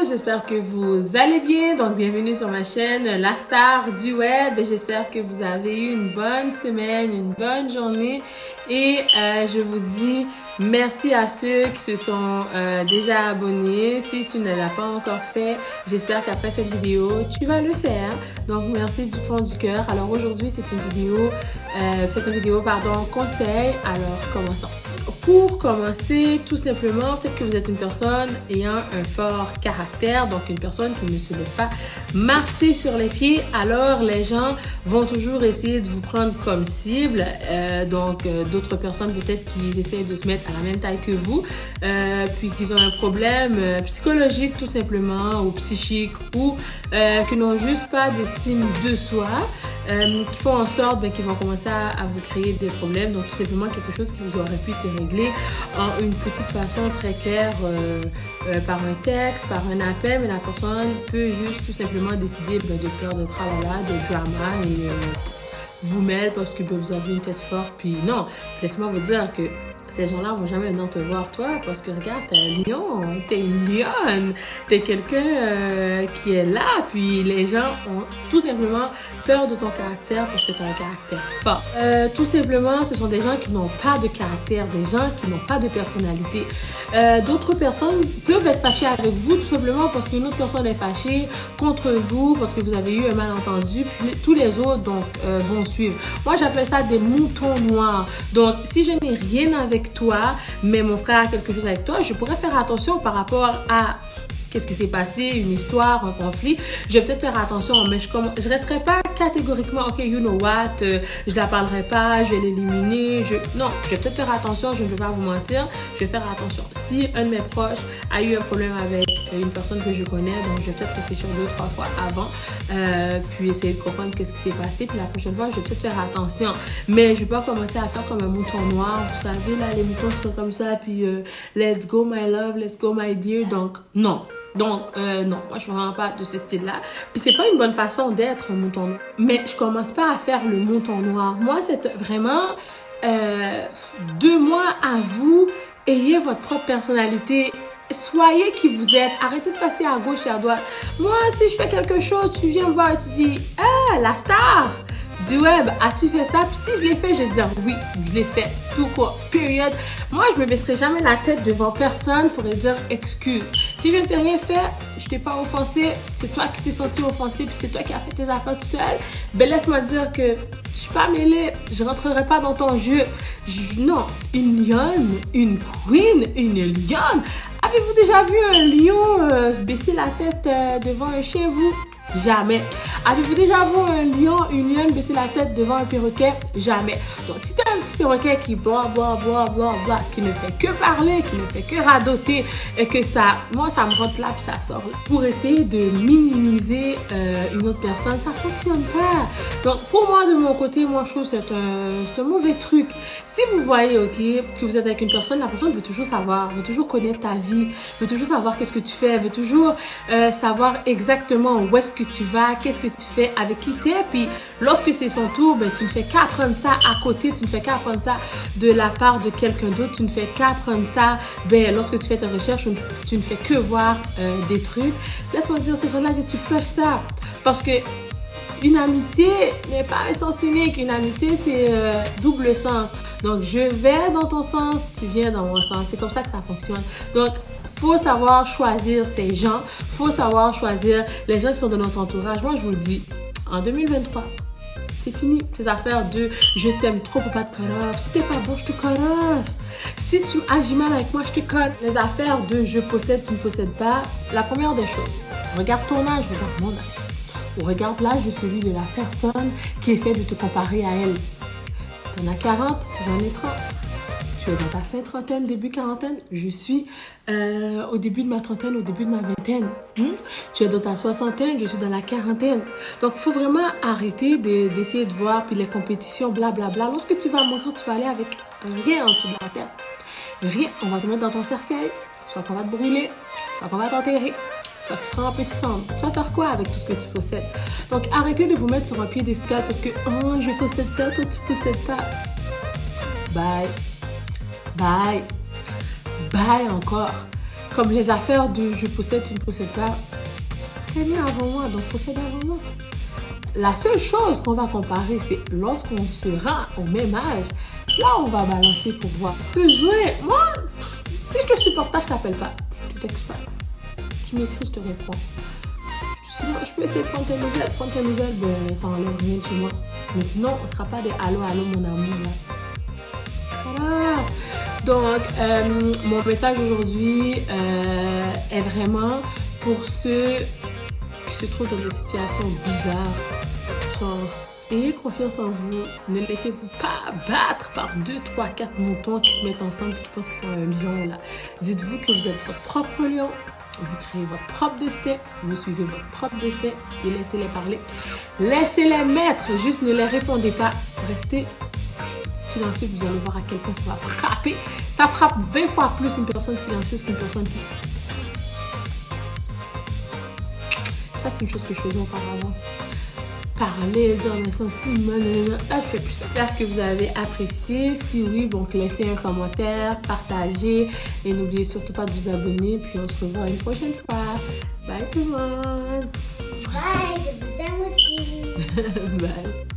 j'espère que vous allez bien. Donc, bienvenue sur ma chaîne La Star du Web. J'espère que vous avez eu une bonne semaine, une bonne journée. Et je vous dis merci à ceux qui se sont déjà abonnés. Si tu ne l'as pas encore fait, j'espère qu'après cette vidéo, tu vas le faire. Donc, merci du fond du cœur. Alors, aujourd'hui, c'est une vidéo, conseil. Alors, commençons. Pour commencer, tout simplement, peut-être que vous êtes une personne ayant un fort caractère, donc une personne qui ne se laisse pas marcher sur les pieds, alors les gens vont toujours essayer de vous prendre comme cible. D'autres personnes peut-être qui essaient de se mettre à la même taille que vous, puis qu'ils ont un problème psychologique tout simplement, ou psychique, ou qui n'ont juste pas d'estime de soi. Qui font en sorte qu'ils vont commencer à vous créer des problèmes. Donc, tout simplement quelque chose qui vous aurait pu se régler en une petite façon très claire par un texte, par un appel, mais la personne peut juste tout simplement décider de faire de tralala, de drama et vous mêler parce que vous avez une tête forte. Puis non, laissez-moi vous dire que ces gens-là vont jamais venir te voir toi parce que regarde, t'es un lion, t'es une lionne, t'es quelqu'un qui est là, puis les gens ont tout simplement peur de ton caractère parce que t'as un caractère fort. Tout simplement, ce sont des gens qui n'ont pas de caractère, des gens qui n'ont pas de personnalité. D'autres personnes peuvent être fâchées avec vous tout simplement parce qu'une autre personne est fâchée contre vous parce que vous avez eu un malentendu, puis tous les autres vont suivre. Moi, j'appelle ça des moutons noirs. Donc, si je n'ai rien avec toi, mais mon frère a quelque chose avec toi, je pourrais faire attention par rapport à qu'est-ce qui s'est passé, une histoire, un conflit. Je vais peut-être faire attention, mais je resterai pas catégoriquement, ok, you know what, je la parlerai pas, je vais l'éliminer. Non, je vais peut-être faire attention, je ne vais pas vous mentir, je vais faire attention. Si un de mes proches a eu un problème avec une personne que je connais, donc je vais peut-être réfléchir 2-3 fois avant, puis essayer de comprendre qu'est-ce qui s'est passé, puis la prochaine fois, je vais peut-être faire attention. Mais je vais pas commencer à faire comme un mouton noir, vous savez, là, les moutons qui sont comme ça, puis let's go my love, let's go my dear, donc non. Non, moi je suis vraiment pas de ce style-là. Puis c'est pas une bonne façon d'être un mouton noir. Mais je commence pas à faire le mouton noir. Moi, c'est vraiment 2 mois à vous. Ayez votre propre personnalité. Soyez qui vous êtes. Arrêtez de passer à gauche et à droite. Moi, si je fais quelque chose, tu viens me voir et tu dis « Ah, la star du web, as-tu fait ça? » Puis si je l'ai fait, je vais dire « Oui, je l'ai fait. » Tout court. Période. Moi, je me baisserai jamais la tête devant personne pour dire excuse. Si je ne t'ai rien fait, je t'ai pas offensé, c'est toi qui t'es senti offensé, puis c'est toi qui as fait tes affaires tout seul, ben laisse-moi dire que je suis pas mêlée, je rentrerai pas dans ton jeu. Non, une lionne, une queen, une lionne. Avez-vous déjà vu un lion baisser la tête devant un chien, vous? Jamais. Avez-vous déjà vu un lion, une lionne baisser la tête devant un perroquet? Jamais. Donc, si t'as un petit perroquet qui bla, qui ne fait que parler, qui ne fait que radoter, et que moi, ça me rentre là, puis ça sort là. Pour essayer de minimiser une autre personne, ça fonctionne pas. Donc, pour moi, de mon côté, moi, je trouve que c'est un mauvais truc. Si vous voyez, ok, que vous êtes avec une personne, la personne veut toujours savoir, veut toujours connaître ta vie, veut toujours savoir qu'est-ce que tu fais, veut toujours savoir exactement où est-ce que tu vas, qu'est-ce que tu fais, avec qui tu es. Puis lorsque c'est son tour, ben, tu ne fais qu'apprendre ça à côté, tu ne fais qu'apprendre ça de la part de quelqu'un d'autre, tu ne fais qu'apprendre ça, ben, lorsque tu fais tes recherches, tu ne fais que voir des trucs. Laisse-moi dire, ces gens-là, que tu flushes ça. Parce que une amitié n'est pas un sens unique. Une amitié, c'est double sens. Donc, je vais dans ton sens, tu viens dans mon sens. C'est comme ça que ça fonctionne. Donc, faut savoir choisir ces gens. Faut savoir choisir les gens qui sont de notre entourage. Moi, je vous le dis, en 2023, c'est fini. Ces affaires de « je t'aime trop pour pas te cut off ». Si t'es pas bon, je te cut off. Si tu agis mal avec moi, je te cut. Les affaires de « je possède, tu ne possèdes pas ». La première des choses, regarde ton âge, regarde mon âge. Ou regarde l'âge de celui de la personne qui essaie de te comparer à elle. T'en as 40, j'en ai 30. Tu es dans ta fin trentaine, début quarantaine. Je suis au début de ma trentaine, au début de ma vingtaine. Tu es dans ta soixantaine, je suis dans la quarantaine. Donc, il faut vraiment arrêter d'essayer de voir, puis les compétitions, blablabla. Lorsque tu vas mourir, tu vas aller avec rien en dessous de la terre. Rien, on va te mettre dans ton cercueil, soit qu'on va te brûler, soit qu'on va t'enterrer. Soit tu seras en petit cendre. Tu vas faire quoi avec tout ce que tu possèdes? Donc, arrêtez de vous mettre sur un piédestal parce que, oh, je possède ça, toi, tu possèdes pas. Bye. Bye. Bye encore. comme les affaires de je possède, tu ne possèdes pas. T'es né avant moi, donc possède avant moi. La seule chose qu'on va comparer, c'est lorsqu'on sera au même âge, là on va balancer pour voir. Besoin, moi, si je te supporte pas, je t'appelle pas. Je te texte pas. Tu m'écris, je te réponds. Sinon, je peux essayer de prendre tes nouvelles. Prendre tes nouvelles, ben, ça enlève rien de chez moi. Mais sinon, ce sera pas des allô, allô, mon amour, là. Voilà. Donc, mon message aujourd'hui est vraiment pour ceux qui se trouvent dans des situations bizarres. Genre, ayez confiance en vous. Ne laissez-vous pas battre par 2, 3, 4 moutons qui se mettent ensemble et qui pensent qu'ils sont un lion, là. Dites-vous que vous êtes votre propre lion. Vous créez votre propre destin, vous suivez votre propre destin et laissez-les parler. Laissez-les mettre, juste ne les répondez pas. Restez silencieux, vous allez voir à quel point ça va frapper. Ça frappe 20 fois plus une personne silencieuse qu'une personne qui... Ça, c'est une chose que je faisais auparavant. Parler, dire mes sentiments, là je fais plus. J'espère que vous avez apprécié. Si oui, donc laissez un commentaire, partagez et n'oubliez surtout pas de vous abonner. Puis on se revoit une prochaine fois. Bye tout le monde. Bye, je vous aime aussi. Bye.